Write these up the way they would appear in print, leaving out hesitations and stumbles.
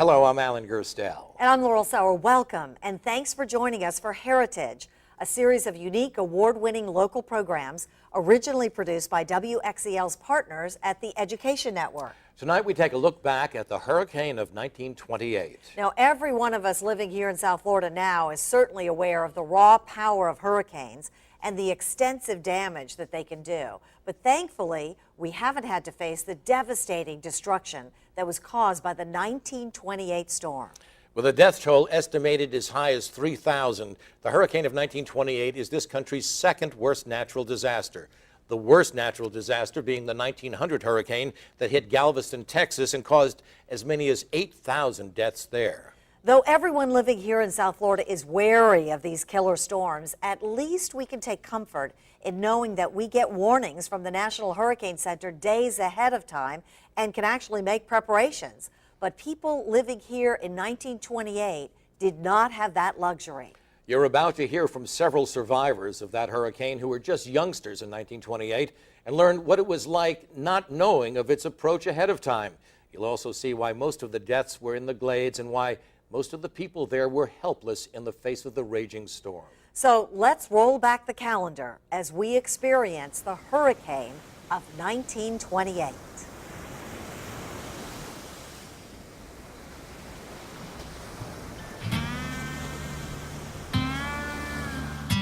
Hello, I'm Alan Gerstel. And I'm Laurel Sauer. Welcome, and thanks for joining us for Heritage, a series of unique award-winning local programs originally produced by WXEL's partners at the Education Network. Tonight we take a look back at the hurricane of 1928. Now, every one of us living here in South Florida now is certainly aware of the raw power of hurricanes and the extensive damage that they can do. But thankfully, we haven't had to face the devastating destruction that was caused by the 1928 storm. With a death toll estimated as high as 3,000, the hurricane of 1928 is this country's second worst natural disaster. The worst natural disaster being the 1900 hurricane that hit Galveston, Texas, and caused as many as 8,000 deaths there. Though everyone living here in South Florida is wary of these killer storms, at least we can take comfort in knowing that we get warnings from the National Hurricane Center days ahead of time and can actually make preparations. But people living here in 1928 did not have that luxury. You're about to hear from several survivors of that hurricane who were just youngsters in 1928 and learn what it was like not knowing of its approach ahead of time. You'll also see why most of the deaths were in the Glades and why most of the people there were helpless in the face of the raging storm. So let's roll back the calendar as we experience the hurricane of 1928.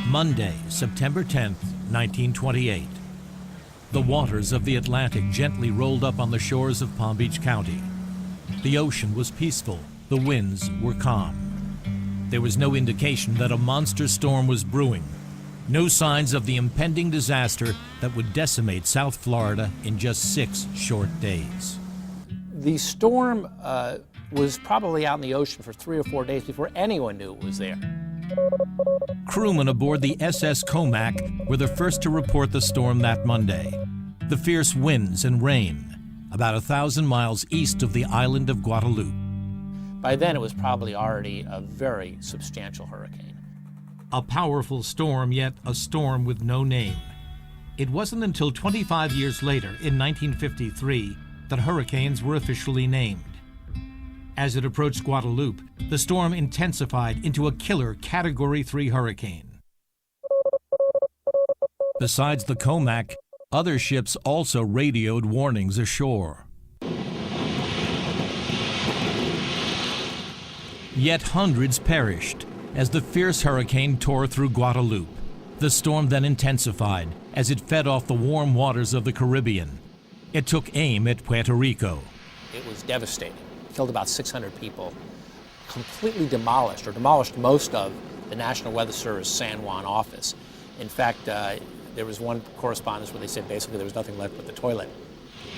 Monday, September 10th, 1928. The waters of the Atlantic gently rolled up on the shores of Palm Beach County. The ocean was peaceful. The winds were calm. There was no indication that a monster storm was brewing. No signs of the impending disaster that would decimate South Florida in just 6 short days. The storm was probably out in the ocean for 3 or 4 days before anyone knew it was there. Crewmen aboard the SS Comac were the first to report the storm that Monday. The fierce winds and rain, about 1,000 miles east of the island of Guadalupe. By then, it was probably already a very substantial hurricane. A powerful storm, yet a storm with no name. It wasn't until 25 years later, in 1953, that hurricanes were officially named. As it approached Guadalupe, the storm intensified into a killer Category 3 hurricane. Besides the Comac, other ships also radioed warnings ashore. Yet hundreds perished as the fierce hurricane tore through Guadalupe. The storm then intensified as it fed off the warm waters of the Caribbean. It took aim at Puerto Rico. It was devastating. Killed about 600 people, completely demolished most of the National Weather Service San Juan office. In fact, there was one correspondence where they said basically there was nothing left but the toilet.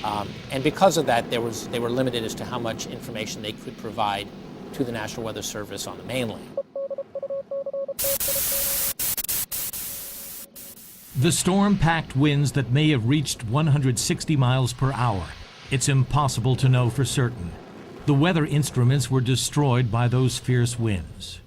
And because of that, they were limited as to how much information they could provide to the National Weather Service on the mainland. The storm packed winds that may have reached 160 miles per hour. It's impossible to know for certain. The weather instruments were destroyed by those fierce winds.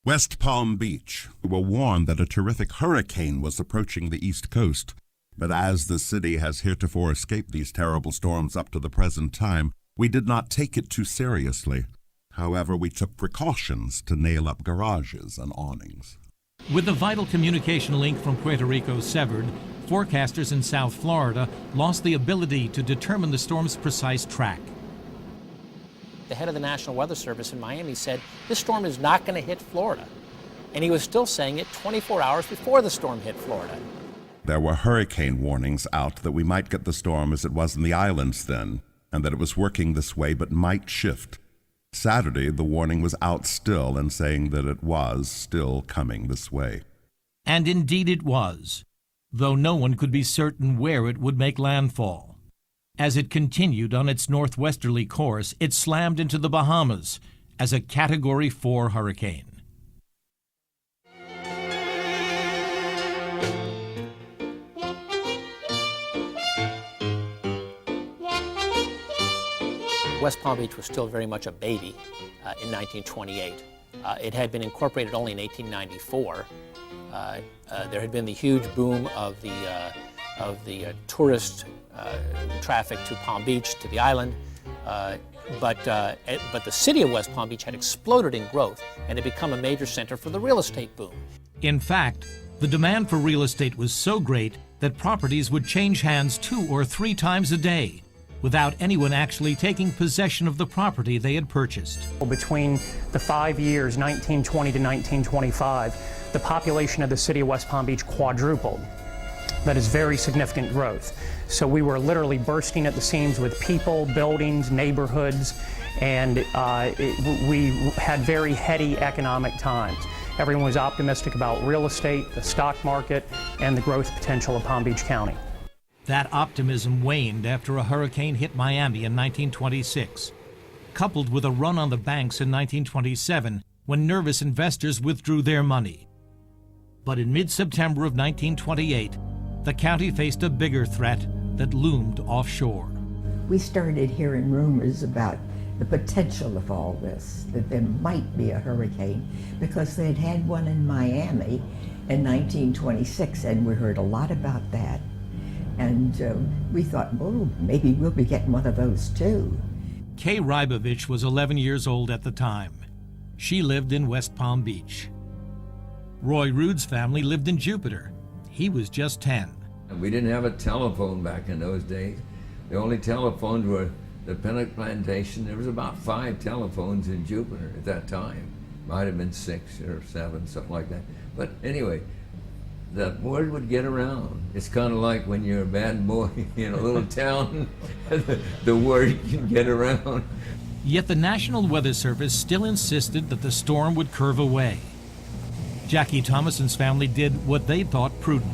West Palm Beach. We were warned that a terrific hurricane was approaching the East Coast, but as the city has heretofore escaped these terrible storms up to the present time, we did not take it too seriously. However, we took precautions to nail up garages and awnings. With the vital communication link from Puerto Rico severed, forecasters in South Florida lost the ability to determine the storm's precise track. The head of the National Weather Service in Miami said, this storm is not going to hit Florida. And he was still saying it 24 hours before the storm hit Florida. There were hurricane warnings out that we might get the storm as it was in the islands then, and that it was working this way but might shift. Saturday, the warning was out still and saying that it was still coming this way. And indeed it was, though no one could be certain where it would make landfall. As it continued on its northwesterly course, it slammed into the Bahamas as a Category 4 hurricane. West Palm Beach was still very much a baby in 1928. It had been incorporated only in 1894. There had been the huge boom of the tourist traffic to Palm Beach, to the island. but the city of West Palm Beach had exploded in growth and had become a major center for the real estate boom. In fact, the demand for real estate was so great that properties would change hands 2 or 3 times a day without anyone actually taking possession of the property they had purchased. Between the 5 years, 1920 to 1925, the population of the city of West Palm Beach quadrupled. That is very significant growth. So we were literally bursting at the seams with people, buildings, neighborhoods, and we had very heady economic times. Everyone was optimistic about real estate, the stock market, and the growth potential of Palm Beach County. That optimism waned after a hurricane hit Miami in 1926, coupled with a run on the banks in 1927 when nervous investors withdrew their money. But in mid-September of 1928, the county faced a bigger threat that loomed offshore. We started hearing rumors about the potential of all this, that there might be a hurricane, because they'd had one in Miami in 1926, and we heard a lot about that. And we thought, well, maybe we'll be getting one of those too. Kay Rybovich was 11 years old at the time. She lived in West Palm Beach. Roy Rood's family lived in Jupiter. He was just 10. We didn't have a telephone back in those days. The only telephones were the Pennock Plantation. There was about 5 telephones in Jupiter at that time. Might have been 6 or 7, something like that. But anyway, the word would get around. It's kind of like when you're a bad boy in a little town, the word can get around. Yet the National Weather Service still insisted that the storm would curve away. Jackie Thomason's family did what they thought prudent.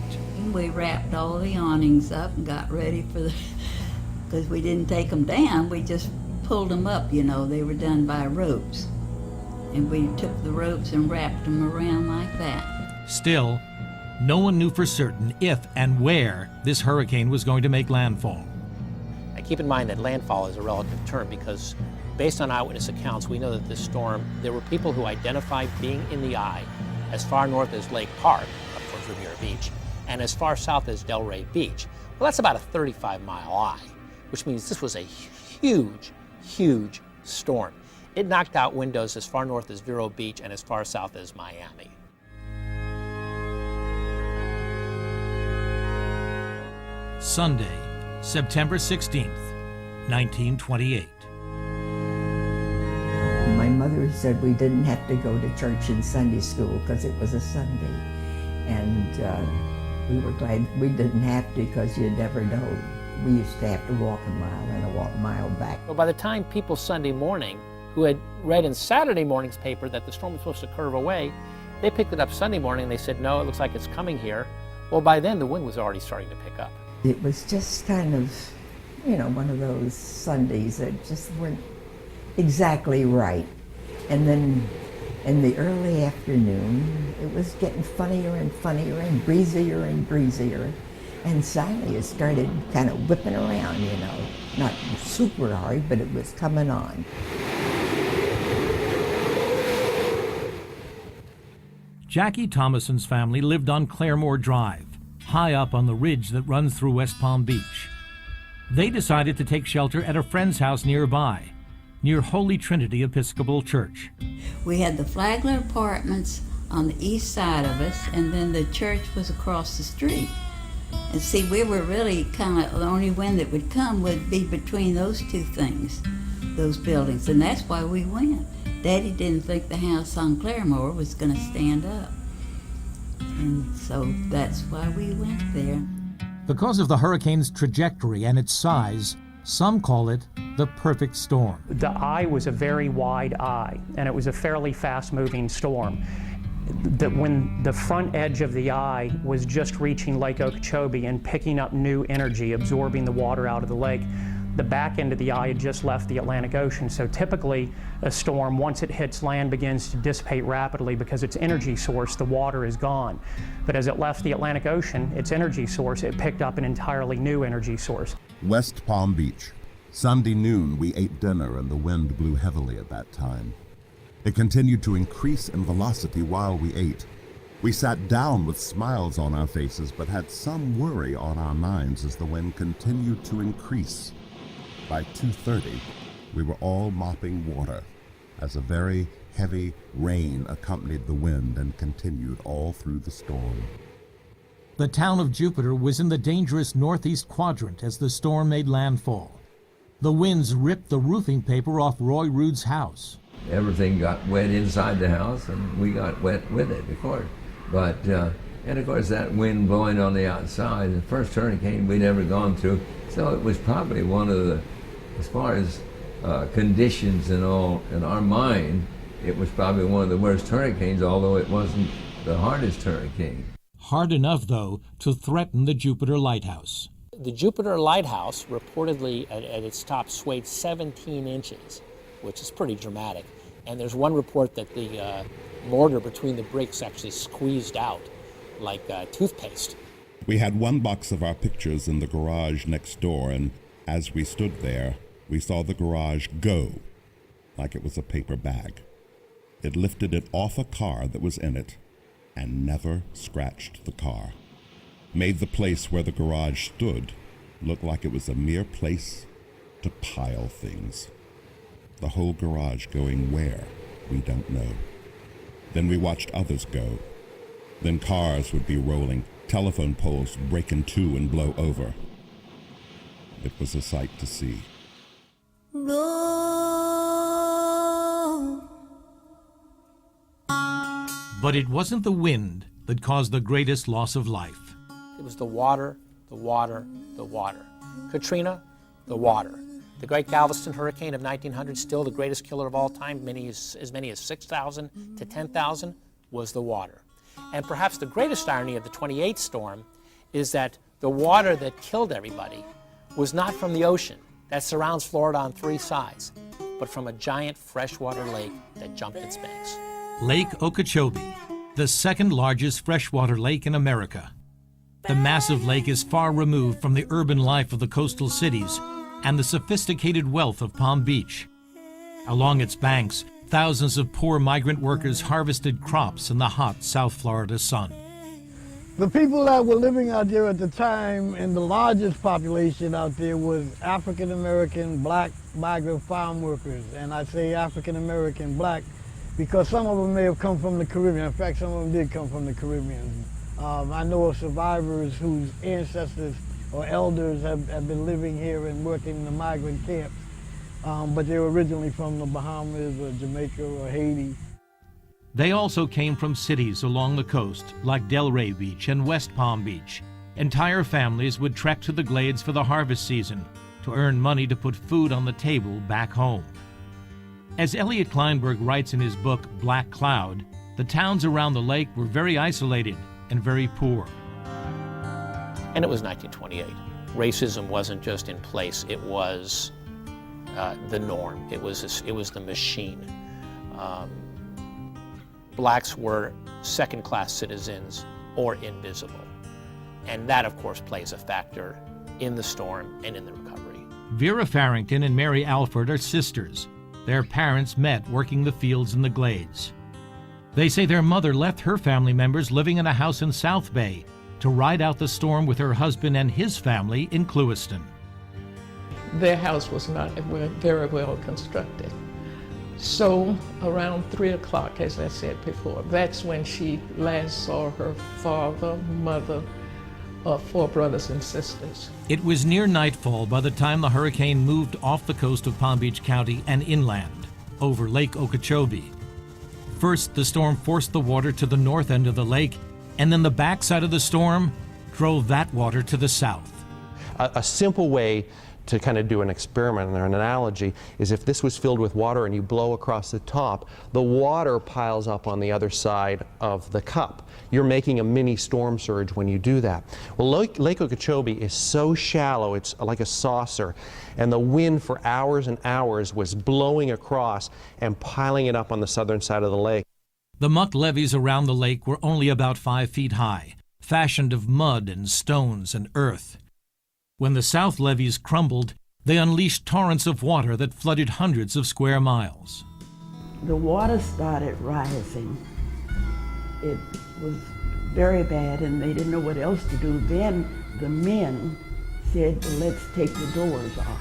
We wrapped all the awnings up and got ready for the, because we didn't take them down, we just pulled them up, you know, they were done by ropes. And we took the ropes and wrapped them around like that. Still, no one knew for certain if and where this hurricane was going to make landfall. And keep in mind that landfall is a relative term because based on eyewitness accounts, we know that this storm, there were people who identified being in the eye as far north as Lake Park, up towards Riviera Beach, and as far south as Delray Beach. Well, that's about a 35-mile eye, which means this was a huge, huge storm. It knocked out windows as far north as Vero Beach and as far south as Miami. Sunday, September 16th, 1928. My mother said we didn't have to go to church in Sunday school because it was a Sunday. And we were glad we didn't have to because you never know. We used to have to walk a mile and a mile back. Well, by the time people Sunday morning, who had read in Saturday morning's paper that the storm was supposed to curve away, they picked it up Sunday morning and they said, no, it looks like it's coming here. Well, by then the wind was already starting to pick up. It was just kind of, you know, one of those Sundays that just weren't exactly right. And then in the early afternoon, it was getting funnier and funnier and breezier and breezier. And suddenly it started kind of whipping around, you know. Not super hard, but it was coming on. Jackie Thomason's family lived on Claremore Drive, high up on the ridge that runs through West Palm Beach. They decided to take shelter at a friend's house nearby, near Holy Trinity Episcopal Church. We had the Flagler Apartments on the east side of us, and then the church was across the street. And see, we were really kind of, the only wind that would come would be between those two things, those buildings, and that's why we went. Daddy didn't think the house on Claremore was going to stand up. And so that's why we went there. Because of the hurricane's trajectory and its size, some call it the perfect storm. The eye was a very wide eye, and it was a fairly fast-moving storm. When the front edge of the eye was just reaching Lake Okeechobee and picking up new energy, absorbing the water out of the lake, the back end of the eye had just left the Atlantic Ocean. So typically, a storm, once it hits land, begins to dissipate rapidly because its energy source, the water, is gone. But as it left the Atlantic Ocean, its energy source, it picked up an entirely new energy source. West Palm Beach. Sunday noon, we ate dinner and the wind blew heavily at that time. It continued to increase in velocity while we ate. We sat down with smiles on our faces, but had some worry on our minds as the wind continued to increase. By 2:30, We were all mopping water as a very heavy rain accompanied the wind and continued all through the storm. The town of Jupiter was in the dangerous northeast quadrant as the storm made landfall. The winds ripped the roofing paper off Roy Rood's house. Everything got wet inside the house, and we got wet with it, of course. But, and of course, that wind blowing on the outside, the first hurricane we'd ever gone through, so it was probably one of the, as far as conditions and all in our mind, it was probably one of the worst hurricanes, although it wasn't the hardest hurricane. Hard enough, though, to threaten the Jupiter Lighthouse. The Jupiter Lighthouse reportedly at its top swayed 17 inches, which is pretty dramatic. And there's one report that the mortar between the bricks actually squeezed out like toothpaste. We had one box of our pictures in the garage next door, and as we stood there, we saw the garage go like it was a paper bag. It lifted it off a car that was in it and never scratched the car. Made the place where the garage stood look like it was a mere place to pile things. The whole garage going where, we don't know. Then we watched others go. Then cars would be rolling, telephone poles break in two and blow over. It was a sight to see. But it wasn't the wind that caused the greatest loss of life. It was the water, the water, the water. Katrina, the water. The Great Galveston Hurricane of 1900, still the greatest killer of all time, as many as 6,000 to 10,000, was the water. And perhaps the greatest irony of the 28 storm is that the water that killed everybody was not from the ocean that surrounds Florida on three sides, but from a giant freshwater lake that jumped its banks. Lake Okeechobee, the second largest freshwater lake in America. The massive lake is far removed from the urban life of the coastal cities and the sophisticated wealth of Palm Beach. Along its banks, thousands of poor migrant workers harvested crops in the hot South Florida sun. The people that were living out there at the time, and the largest population out there, was African American black migrant farm workers. And I say African American black because some of them may have come from the Caribbean. In fact, some of them did come from the Caribbean. I know of survivors whose ancestors or elders have been living here and working in the migrant camps, but they were originally from the Bahamas or Jamaica or Haiti. They also came from cities along the coast, like Delray Beach and West Palm Beach. Entire families would trek to the glades for the harvest season to earn money to put food on the table back home. As Elliot Kleinberg writes in his book, Black Cloud, the towns around the lake were very isolated and very poor. And it was 1928. Racism wasn't just in place, it was the norm. It was the machine. Blacks were second-class citizens or invisible. And that, of course, plays a factor in the storm and in the recovery. Vera Farrington and Mary Alford are sisters. Their parents met working the fields in the glades. They say their mother left her family members living in a house in South Bay to ride out the storm with her husband and his family in Clewiston. Their house was not very well constructed. So around 3 o'clock, as I said before, that's when she last saw her father, mother, 4 brothers and sisters. It was near nightfall by the time the hurricane moved off the coast of Palm Beach County and inland, over Lake Okeechobee. First, the storm forced the water to the north end of the lake, and then the backside of the storm drove that water to the south. A simple way to kind of do an experiment or an analogy is if this was filled with water and you blow across the top, the water piles up on the other side of the cup. You're making a mini storm surge when you do that. Well, Lake Okeechobee is so shallow, it's like a saucer, and the wind for hours and hours was blowing across and piling it up on the southern side of the lake. The muck levees around the lake were only about 5 feet high, fashioned of mud and stones and earth. When the south levees crumbled, they unleashed torrents of water that flooded hundreds of square miles. The water started rising. It was very bad, and they didn't know what else to do. Then the men said, well, let's take the doors off.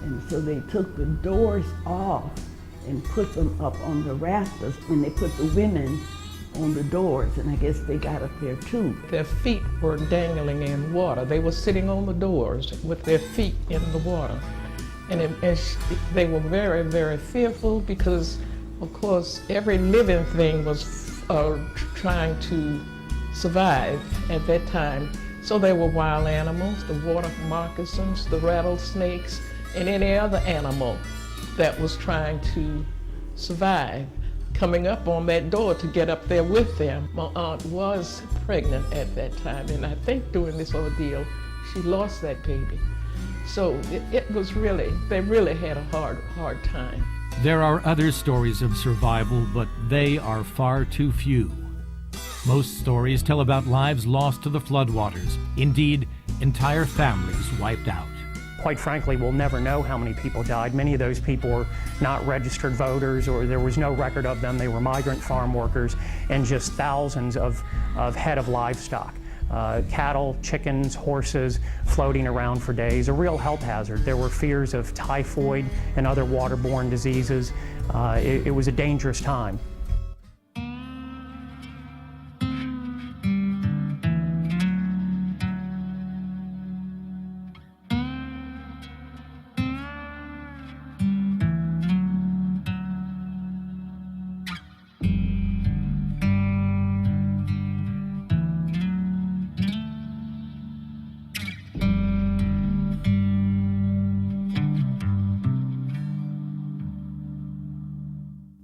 And so they took the doors off and put them up on the rafters, and they put the women on the doors, and I guess they got up there too. Their feet were dangling in water. They were sitting on the doors with their feet in the water. And they were very, very fearful because, of course, every living thing was trying to survive at that time. So there were wild animals, the water moccasins, the rattlesnakes, and any other animal that was trying to survive, coming up on that door to get up there with them. My aunt was pregnant at that time, and I think during this ordeal, she lost that baby. So it was really, they really had a hard time. There are other stories of survival, but they are far too few. Most stories tell about lives lost to the floodwaters. Indeed, entire families wiped out. Quite frankly, we'll never know how many people died. Many of those people were not registered voters, or there was no record of them. They were migrant farm workers, and just thousands of head of livestock. Cattle, chickens, horses floating around for days, a real health hazard. There were fears of typhoid and other waterborne diseases. It was a dangerous time.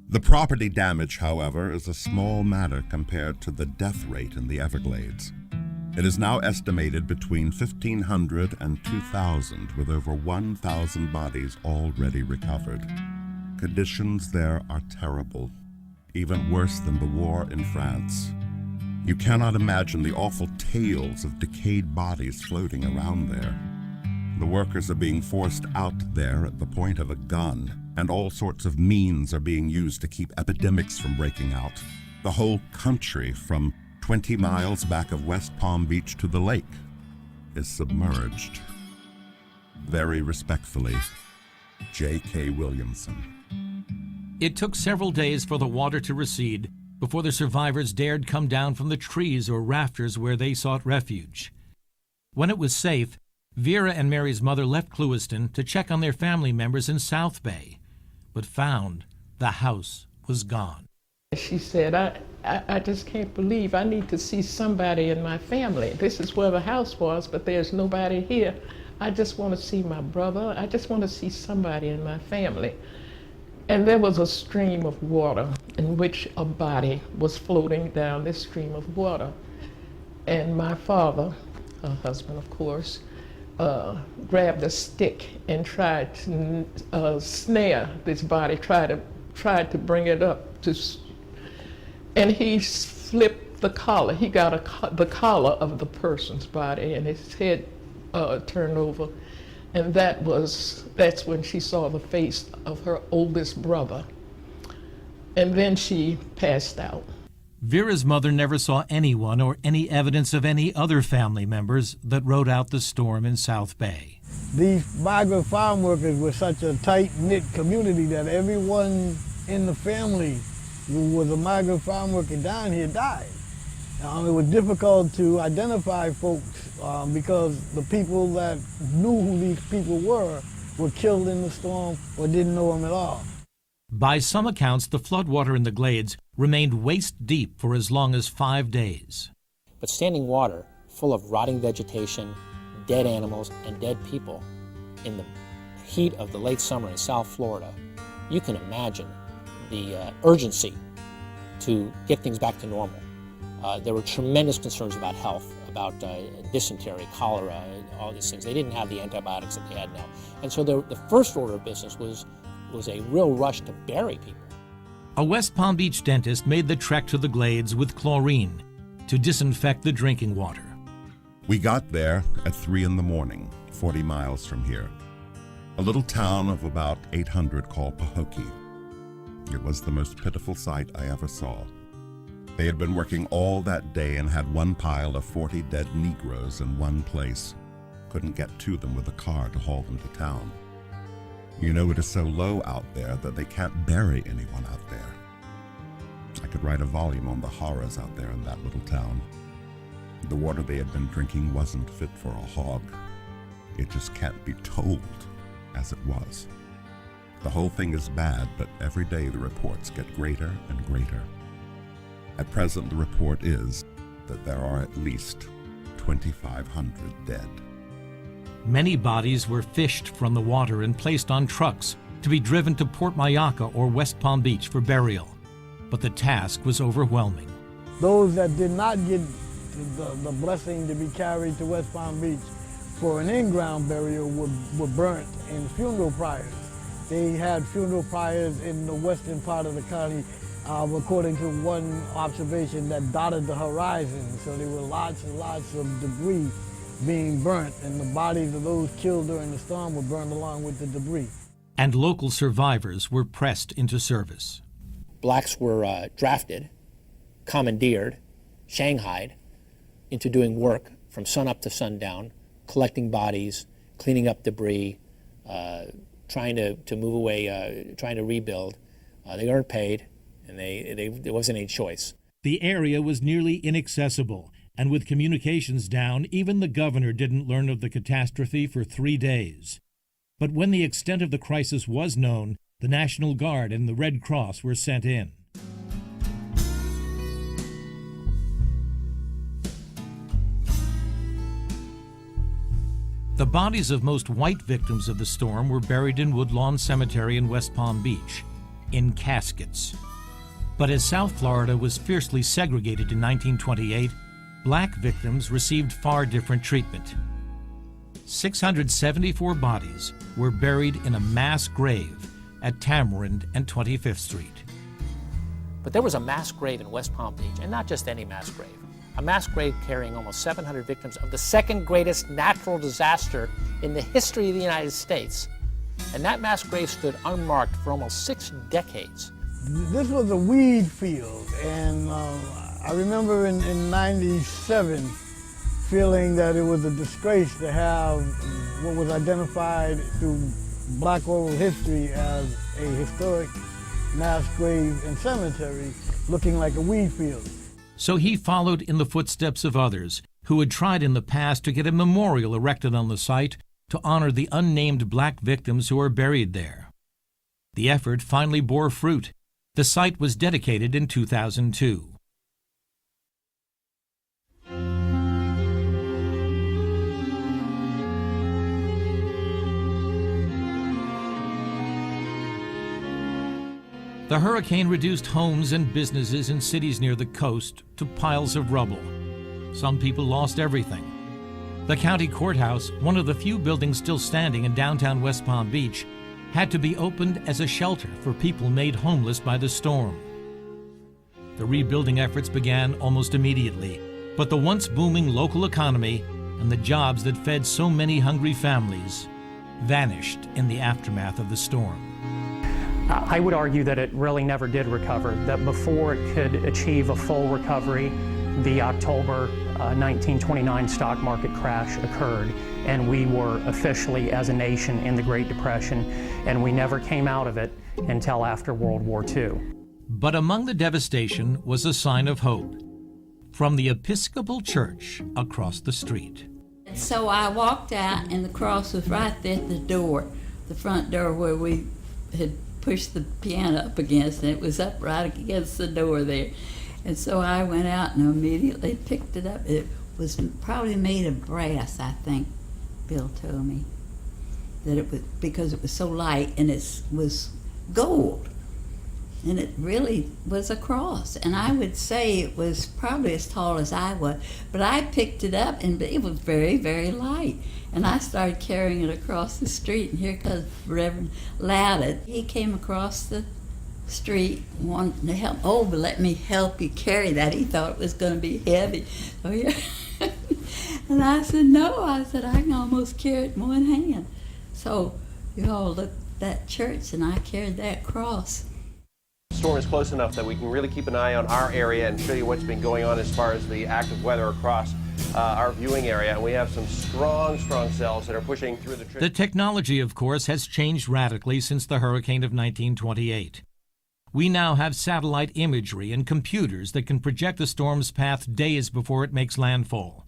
The property damage, however, is a small matter compared to the death rate in the Everglades. It is now estimated between 1,500 and 2,000, with over 1,000 bodies already recovered. Conditions there are terrible, even worse than the war in France. You cannot imagine the awful tales of decayed bodies floating around there. The workers are being forced out there at the point of a gun, and all sorts of means are being used to keep epidemics from breaking out. The whole country, from 20 miles back of West Palm Beach to the lake, is submerged. Very respectfully, J.K. Williamson. It took several days for the water to recede before the survivors dared come down from the trees or rafters where they sought refuge. When it was safe, Vera and Mary's mother left Clewiston to check on their family members in South Bay, but found the house was gone. She said, I just can't believe I need to see somebody in my family. This is where the house was, but there's nobody here. I just want to see my brother. I just want to see somebody in my family. And there was a stream of water in which a body was floating down this stream of water. And my father, her husband of course, grabbed a stick and tried to snare this body, tried to bring it up, and he flipped the collar. He got the collar of the person's body, and his head turned over, and that's when she saw the face of her oldest brother, and then she passed out. Vera's mother never saw anyone or any evidence of any other family members that rode out the storm in South Bay. These migrant farm workers were such a tight-knit community that everyone in the family who was a migrant farm worker down here died. It was difficult to identify folks because the people that knew who these people were killed in the storm or didn't know them at all. By some accounts, the floodwater in the Glades remained waist-deep for as long as 5 days. But standing water, full of rotting vegetation, dead animals, and dead people, in the heat of the late summer in South Florida, you can imagine the urgency to get things back to normal. There were tremendous concerns about health, about dysentery, cholera, and all these things. They didn't have the antibiotics that they had now. And so the first order of business was a real rush to bury people. A West Palm Beach dentist made the trek to the Glades with chlorine to disinfect the drinking water. We got there at 3 in the morning, 40 miles from here. A little town of about 800 called Pahokee. It was the most pitiful sight I ever saw. They had been working all that day and had one pile of 40 dead Negroes in one place. Couldn't get to them with a car to haul them to town. You know it is so low out there that they can't bury anyone out there. I could write a volume on the horrors out there in that little town. The water they had been drinking wasn't fit for a hog. It just can't be told as it was. The whole thing is bad, but every day the reports get greater and greater. At present, the report is that there are at least 2,500 dead. Many bodies were fished from the water and placed on trucks to be driven to Port Mayaka or West Palm Beach for burial. But the task was overwhelming. Those that did not get the blessing to be carried to West Palm Beach for an in-ground burial were burnt in funeral pyres. They had funeral pyres in the western part of the county, according to one observation, that dotted the horizon. So there were lots and lots of debris being burnt, and the bodies of those killed during the storm were burned along with the debris. And local survivors were pressed into service. Blacks were drafted, commandeered, shanghaied into doing work from sunup to sundown, collecting bodies, cleaning up debris, trying to move away, trying to rebuild. They weren't paid, and there wasn't any choice. The area was nearly inaccessible, and with communications down, even the governor didn't learn of the catastrophe for 3 days. But when the extent of the crisis was known, the National Guard and the Red Cross were sent in. The bodies of most white victims of the storm were buried in Woodlawn Cemetery in West Palm Beach, in caskets. But as South Florida was fiercely segregated in 1928, black victims received far different treatment. 674 bodies were buried in a mass grave at Tamarind and 25th Street. But there was a mass grave in West Palm Beach, and not just any mass grave. A mass grave carrying almost 700 victims of the second greatest natural disaster in the history of the United States. And that mass grave stood unmarked for almost 6 decades. This was a weed field, and I remember in 97 feeling that it was a disgrace to have what was identified through Black oral history as a historic mass grave and cemetery looking like a weed field. So he followed in the footsteps of others who had tried in the past to get a memorial erected on the site to honor the unnamed black victims who are buried there. The effort finally bore fruit. The site was dedicated in 2002. The hurricane reduced homes and businesses in cities near the coast to piles of rubble. Some people lost everything. The county courthouse, one of the few buildings still standing in downtown West Palm Beach, had to be opened as a shelter for people made homeless by the storm. The rebuilding efforts began almost immediately, but the once booming local economy and the jobs that fed so many hungry families vanished in the aftermath of the storm. I would argue that it really never did recover, that before it could achieve a full recovery, the October 1929 stock market crash occurred, and we were officially, as a nation, in the Great Depression, and we never came out of it until after World War II. But among the devastation was a sign of hope from the Episcopal Church across the street. So I walked out, and the cross was right there at the door, the front door where we had pushed the piano up against, and it was up right against the door there. And so I went out and immediately picked it up. It was probably made of brass, I think, Bill told me. That it was, because it was so light, and it was gold. And it really was a cross. And I would say it was probably as tall as I was. But I picked it up, and it was very, very light. And I started carrying it across the street, and here comes Reverend Loudon. He came across the street, wanted to help. Oh, but let me help you carry that. He thought it was going to be heavy. So yeah. And I said, no. I said, I can almost carry it in one hand. So you all looked at that church, and I carried that cross. The storm is close enough that we can really keep an eye on our area and show you what's been going on as far as the active weather across our viewing area, and we have some strong cells that are pushing through the tree. The technology, of course, has changed radically since the hurricane of 1928. We now have satellite imagery and computers that can project the storm's path days before it makes landfall.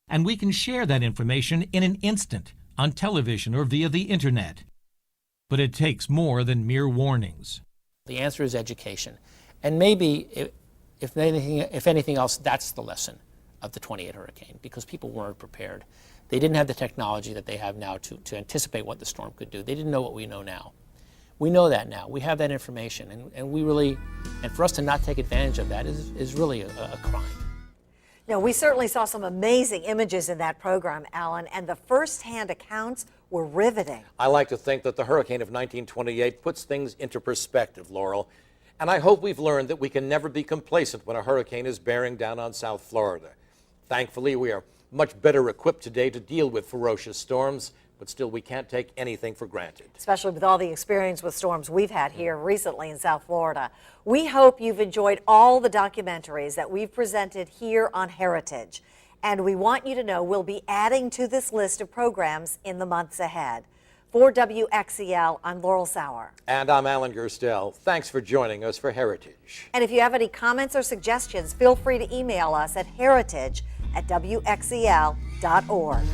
And we can share that information in an instant on television or via the internet. But it takes more than mere warnings. The answer is education. And maybe, if anything else, that's the lesson of the 28 hurricane, because people weren't prepared. They didn't have the technology that they have now to anticipate what the storm could do. They didn't know what we know now. We know that now. We have that information, and for us to not take advantage of that is really a crime. Now, we certainly saw some amazing images in that program, Alan, and the first-hand accounts were riveting. I like to think that the hurricane of 1928 puts things into perspective, Laurel. And I hope we've learned that we can never be complacent when a hurricane is bearing down on South Florida. Thankfully, we are much better equipped today to deal with ferocious storms, but still we can't take anything for granted. Especially with all the experience with storms we've had here recently in South Florida. We hope you've enjoyed all the documentaries that we've presented here on Heritage. And we want you to know we'll be adding to this list of programs in the months ahead. For WXEL, I'm Laurel Sauer. And I'm Alan Gerstel. Thanks for joining us for Heritage. And if you have any comments or suggestions, feel free to email us at heritage@wxel.org.